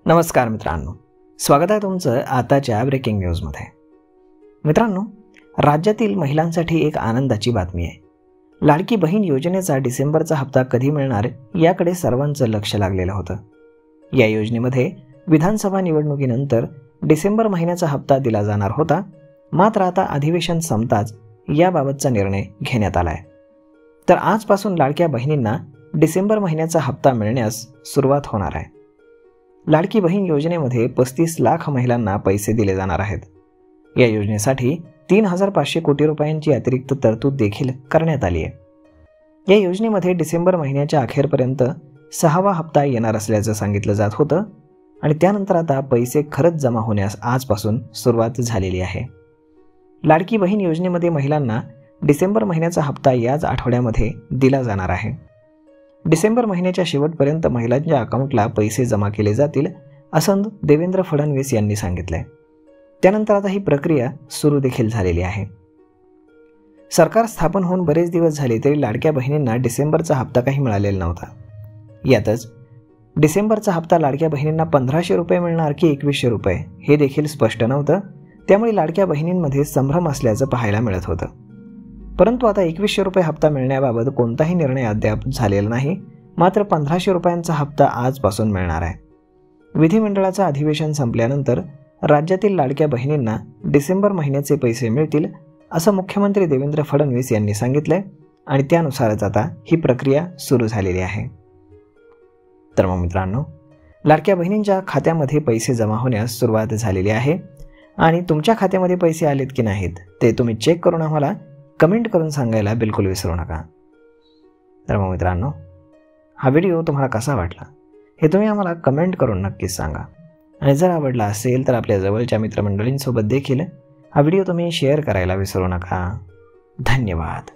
नमस्कार मित्रांनो, स्वागत आहे तुमचं आताच्या ब्रेकिंग न्यूजमध्ये। मित्रांनो, राज्यातील महिलांसाठी एक आनंदाची बातमी आहे। लाडकी बहीण योजनेचा डिसेंबरचा हप्ता कधी मिळणार याकडे सर्वांचं लक्ष लागलेलं होतं। या योजनेमध्ये विधानसभा निवडणुकीनंतर डिसेंबर महिन्याचा हप्ता दिला जाणार होता, मात्र आता अधिवेशन संपताच याबाबतचा निर्णय घेण्यात आला आहे। तर आजपासून लाडक्या बहिणींना डिसेंबर महिन्याचा हप्ता मिळण्यास सुरुवात होणार आहे। लाडकी बहीण योजनेमध्ये 35 लाख महिलांना पैसे दिले जाणार आहेत। या योजनेसाठी 3,500 कोटी रुपयांची अतिरिक्त तरतूद देखील करण्यात आली आहे। या योजनेमध्ये डिसेंबर महिन्याच्या अखेरपर्यंत 6वा हप्ता येणार असल्याचं सांगितलं जात होतं आणि त्यानंतर आता पैसे खरंच जमा होण्यास आजपासून सुरुवात झालेली आहे। लाडकी बहीण योजनेमध्ये महिलांना डिसेंबर महिन्याचा हप्ता याच आठवड्यामध्ये दिला जाणार आहे। डिसेंबर महिन्याच्या शेवटपर्यंत महिलांच्या अकाउंटला पैसे जमा केले जातील असं देवेंद्र फडणवीस यांनी सांगितलंय। त्यानंतर आता ही प्रक्रिया सुरू देखील झालेली आहे। सरकार स्थापन होऊन बरेच दिवस झाले तरी लाडक्या बहिणींना डिसेंबरचा हप्ता काही मिळालेला नव्हता। यातच डिसेंबरचा हप्ता लाडक्या बहिणींना 1,500 रुपये मिळणार की 2,100 रुपये हे देखील स्पष्ट नव्हतं। त्यामुळे लाडक्या बहिणींमध्ये संभ्रम असल्याचं पाहायला मिळत होतं। परंतु आता 2,100 रुपये हप्ता मिळण्याबाबत कोणताही निर्णय अद्याप झालेला नाही। मात्र 1,500 रुपयांचा हप्ता आजपासून मिळणार आहे। विधिमंडळाचं अधिवेशन संपल्यानंतर राज्यातील लाडक्या बहिणींना डिसेंबर महिन्याचे पैसे मिळतील असं मुख्यमंत्री देवेंद्र फडणवीस यांनी सांगितलंय आणि त्यानुसारच आता ही प्रक्रिया सुरू झालेली आहे। तर मग मित्रांनो, लाडक्या बहिणींच्या खात्यामध्ये पैसे जमा होण्यास सुरुवात झालेली आहे आणि तुमच्या खात्यामध्ये पैसे आलेत की नाहीत ते तुम्ही चेक करून आम्हाला कमेंट करून सांगायला बिलकुल विसरू नका। तर मग मित्रांनो, हा व्हिडिओ तुम्हाला कसा वाटला हे तुम्ही आम्हाला कमेंट करून नक्कीच सांगा आणि जर आवडला असेल तर आपल्या जवळच्या मित्रमंडळींसोबत देखील हा व्हिडिओ तुम्ही शेअर करायला विसरू नका। धन्यवाद।